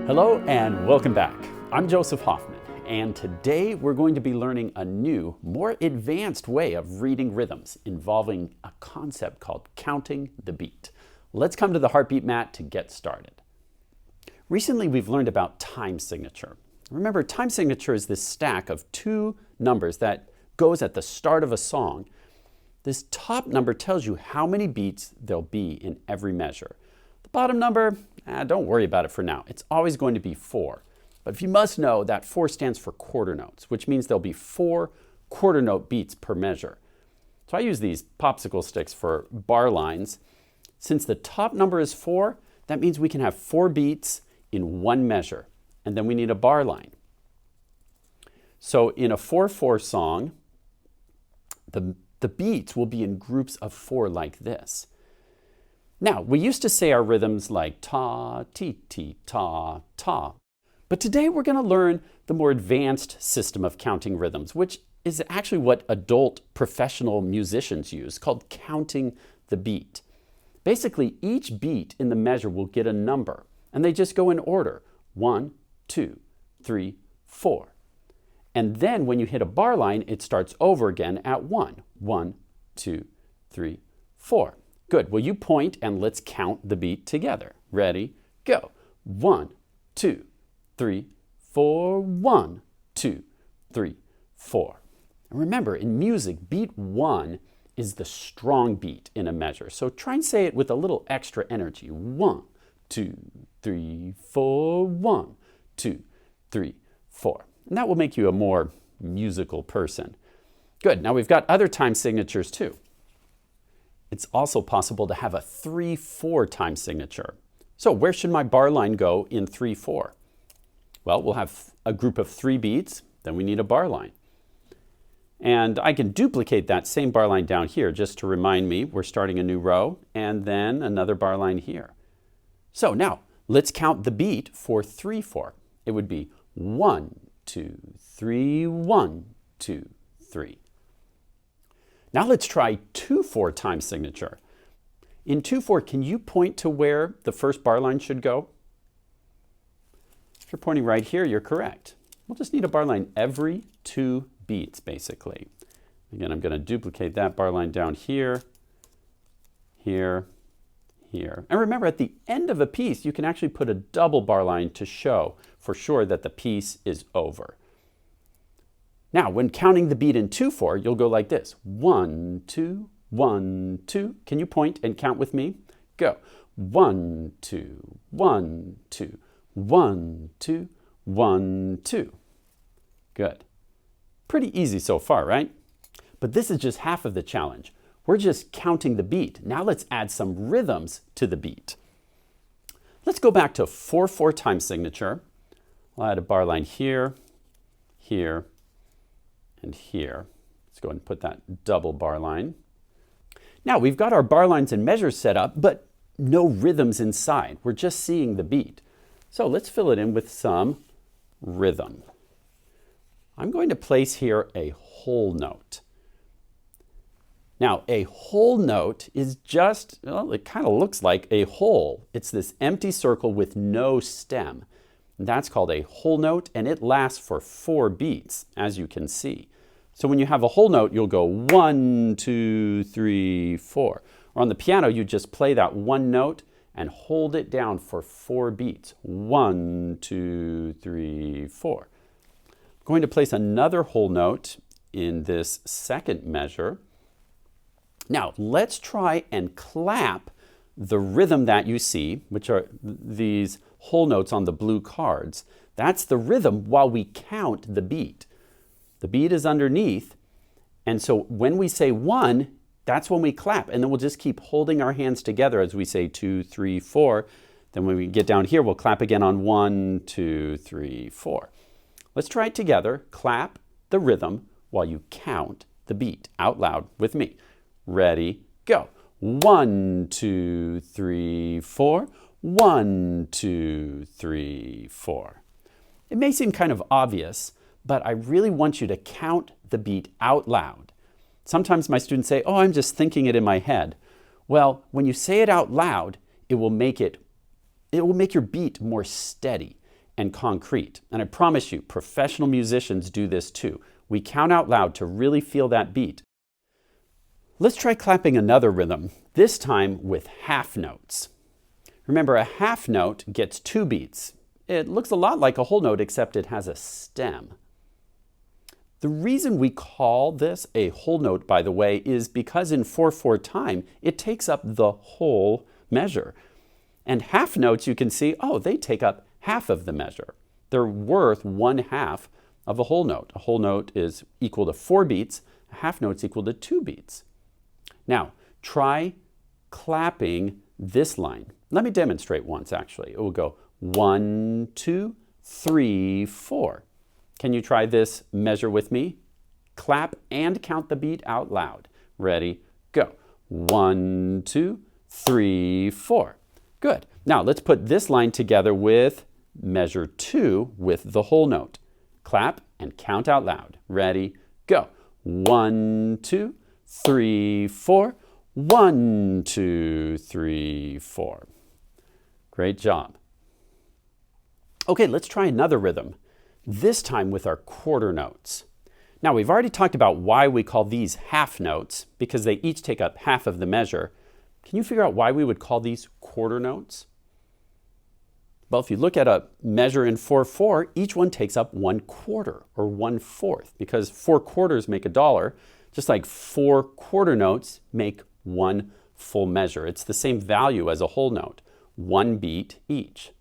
Hello and welcome back. I'm Joseph Hoffman, and today we're going to be learning a new, more advanced way of reading rhythms involving a concept called counting the beat. Let's come to the heartbeat mat to get started. Recently we've learned about time signature. Remember, time signature is this stack of two numbers that goes at the start of a song. This top number tells you how many beats there'll be in every measure. The bottom number, don't worry about it for now. It's always going to be 4. But if you must know that 4 stands for quarter notes, which means there'll be 4 quarter note beats per measure. So I use these popsicle sticks for bar lines. Since the top number is 4, that means we can have 4 beats in one measure. And then we need a bar line. So in a 4/4 song, the beats will be in groups of 4 like this. Now, we used to say our rhythms like ta, ti, ti, ta, ta. But today we're going to learn the more advanced system of counting rhythms, which is actually what adult professional musicians use, called counting the beat. Basically, each beat in the measure will get a number, and they just go in order. 1, 2, 3, 4. And then when you hit a bar line, it starts over again at 1. 1, 2, 3, 4. Good. Well, you point and let's count the beat together. Ready? Go. 1, 2, 3, 4. 1, 2, 3, 4. And remember, in music, beat 1 is the strong beat in a measure. So try and say it with a little extra energy. 1, 2, 3, 4. 1, 2, 3, 4. And that will make you a more musical person. Good. Now we've got other time signatures too. It's also possible to have a 3/4 time signature. So where should my bar line go in 3/4? Well, we'll have a group of 3 beats, then we need a bar line. And I can duplicate that same bar line down here just to remind me we're starting a new row, and then another bar line here. So now let's count the beat for 3/4. It would be 1, 2, 3, 1, 2, 3. Now let's try 2/4 time signature. In 2/4, can you point to where the first bar line should go? If you're pointing right here, you're correct. We'll just need a bar line every 2 beats, basically. Again, I'm going to duplicate that bar line down here, here, here. And remember, at the end of a piece, you can actually put a double bar line to show for sure that the piece is over. Now, when counting the beat in 2/4, you'll go like this. 1, 2, 1, 2. Can you point and count with me? Go. 1, 2, 1, 2, 1, 2, 1, 2. Good. Pretty easy so far, right? But this is just half of the challenge. We're just counting the beat. Now let's add some rhythms to the beat. Let's go back to 4/4 time signature. I'll add a bar line here, here, and here. Let's go ahead and put that double bar line. Now we've got our bar lines and measures set up, but no rhythms inside. We're just seeing the beat. So let's fill it in with some rhythm. I'm going to place here a whole note. Now, a whole note is just, well, it kind of looks like a hole. It's this empty circle with no stem. That's called a whole note, and it lasts for 4 beats, as you can see. So when you have a whole note, you'll go 1, 2, 3, 4. Or on the piano, you just play that one note and hold it down for 4 beats. 1, 2, 3, 4. I'm going to place another whole note in this second measure. Now, let's try and clap the rhythm that you see, which are these whole notes on the blue cards. That's the rhythm while we count the beat. The beat is underneath, and so when we say 1, that's when we clap, and then we'll just keep holding our hands together as we say 2, 3, 4. Then when we get down here, we'll clap again on 1, 2, 3, 4. Let's try it together. Clap the rhythm while you count the beat out loud with me. Ready, go. 1, 2, 3, 4. 1, 2, 3, 4. It may seem kind of obvious, but I really want you to count the beat out loud. Sometimes my students say, oh, I'm just thinking it in my head. Well, when you say it out loud, it will make your beat more steady. and concrete. And I promise you, professional musicians do this too. We count out loud to really feel that beat. Let's try clapping another rhythm, this time with half notes. Remember, a half note gets 2 beats. It looks a lot like a whole note, except it has a stem. The reason we call this a whole note, by the way, is because in 4/4 time, it takes up the whole measure. And half notes, you can see, oh, they take up half of the measure. They're worth 1/2 of a whole note. A whole note is equal to 4 beats. A half note's equal to 2 beats. Now, try clapping this line. Let me demonstrate once, actually. It will go 1, 2, 3, 4. Can you try this measure with me? Clap and count the beat out loud. Ready, go. 1, 2, 3, 4. Good. Now let's put this line together with measure 2 with the whole note. Clap and count out loud. Ready, go. 1, 2, 3, 4. 1, 2, 3, 4. Great job. Okay, let's try another rhythm, this time with our quarter notes. Now, we've already talked about why we call these half notes, because they each take up half of the measure. Can you figure out why we would call these quarter notes? Well, if you look at a measure in 4/4, each one takes up 1/4 or 1/4, because 4 quarters make $1, just like 4 quarter notes make 1 full measure. It's the same value as a whole note, 1 beat each.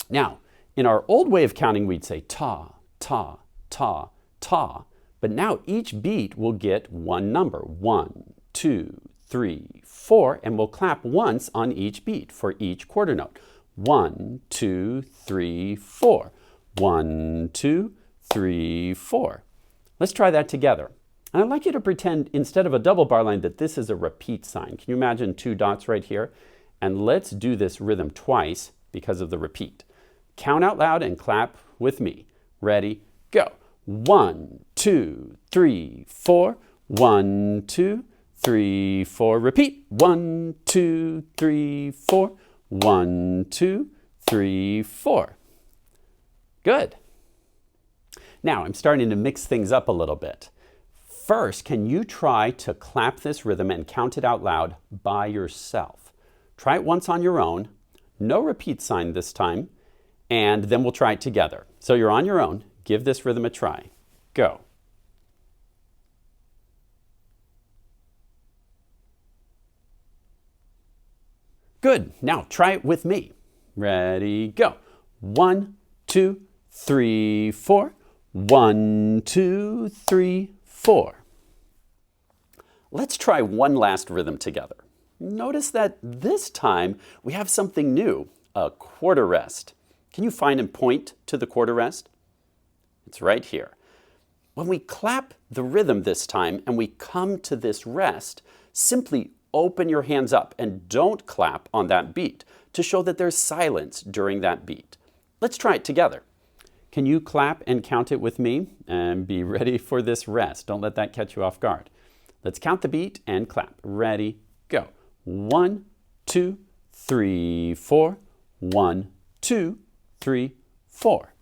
Now, in our old way of counting, we'd say ta, ta, ta, ta, but now each beat will get one number, 1, 2, 3, 4, and we'll clap once on each beat for each quarter note. 1, 2, 3, 4. 1, 2, 3, 4. Let's try that together. And I'd like you to pretend, instead of a double bar line, that this is a repeat sign. Can you imagine 2 dots right here? And let's do this rhythm twice because of the repeat. Count out loud and clap with me. Ready, go. 1, 2, 3, 4. 1, 2, 3, 4. Repeat. 1, 2, 3, 4. 1, 2, 3, 4. Good. Now I'm starting to mix things up a little bit. First, can you try to clap this rhythm and count it out loud by yourself? Try it once on your own. No repeat sign this time. And then we'll try it together. So you're on your own. Give this rhythm a try. Go. Good. Now try it with me. Ready, go. 1, 2, 3, 4. 1, 2, 3, 4. Let's try one last rhythm together. Notice that this time we have something new, a quarter rest. Can you find and point to the quarter rest? It's right here. When we clap the rhythm this time and we come to this rest, simply open your hands up and don't clap on that beat to show that there's silence during that beat. Let's try it together. Can you clap and count it with me? And be ready for this rest. Don't let that catch you off guard. Let's count the beat and clap. Ready, go. 1, 2, 3, 4. 1, 2, 3, 4.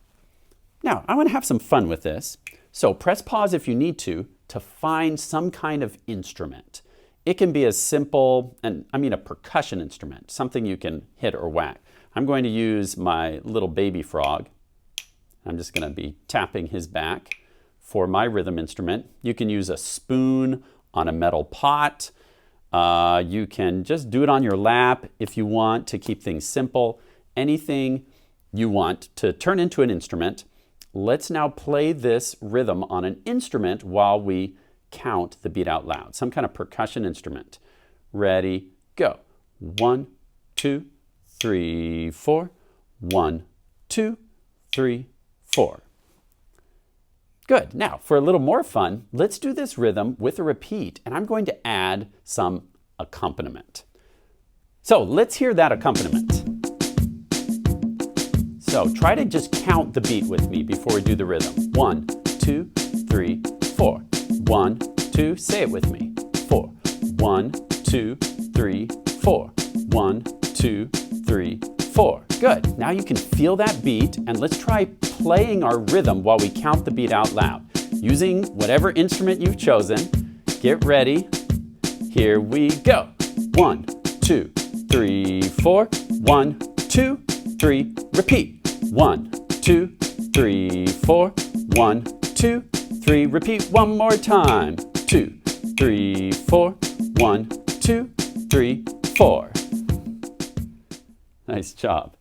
Now, I want to have some fun with this. So press pause if you need to find some kind of instrument. It can be as simple, a percussion instrument, something you can hit or whack. I'm going to use my little baby frog. I'm just going to be tapping his back for my rhythm instrument. You can use a spoon on a metal pot. You can just do it on your lap if you want to keep things simple. Anything you want to turn into an instrument. Let's now play this rhythm on an instrument while we count the beat out loud. Some kind of percussion instrument. Ready, go. 1, 2, 3, 4. 1, 2, 3, 4. Good. Now, for a little more fun, let's do this rhythm with a repeat, and I'm going to add some accompaniment. So let's hear that accompaniment. So try to just count the beat with me before we do the rhythm. 1, 2, 3, 4. 1, 2, say it with me. 4. 1, 2, 3, 4. 1, 2, 3, 4. 4. Good. Now you can feel that beat, and let's try playing our rhythm while we count the beat out loud. Using whatever instrument you've chosen. Get ready. Here we go. 1, 2, 3, 4. 1, 2, 3. Repeat. 1, 2, 3, 4. 1, 2, 3. Repeat one more time. 2, 3, 4. 1, 2, 3, 4. Nice job.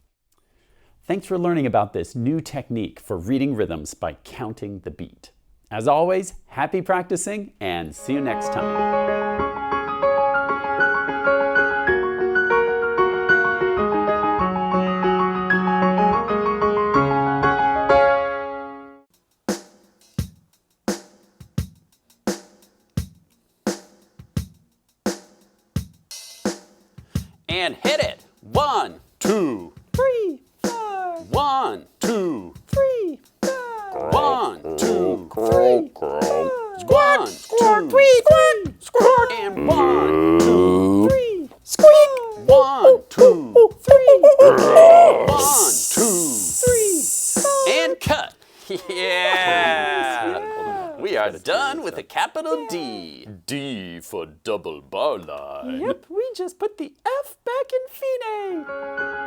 Thanks for learning about this new technique for reading rhythms by counting the beat. As always, happy practicing and see you next time. And hit it. 1, 2, 3, 4. 1, 2, 3, 4. 1, 2, 3, 4. 1, 2, 3, squawk. And 1, 2, 3, squeak. 1, 2, 3. 1, 2, 3. And cut. Yeah. We are done with a capital D. D for double bar line. Yep, we just put the F back in fine.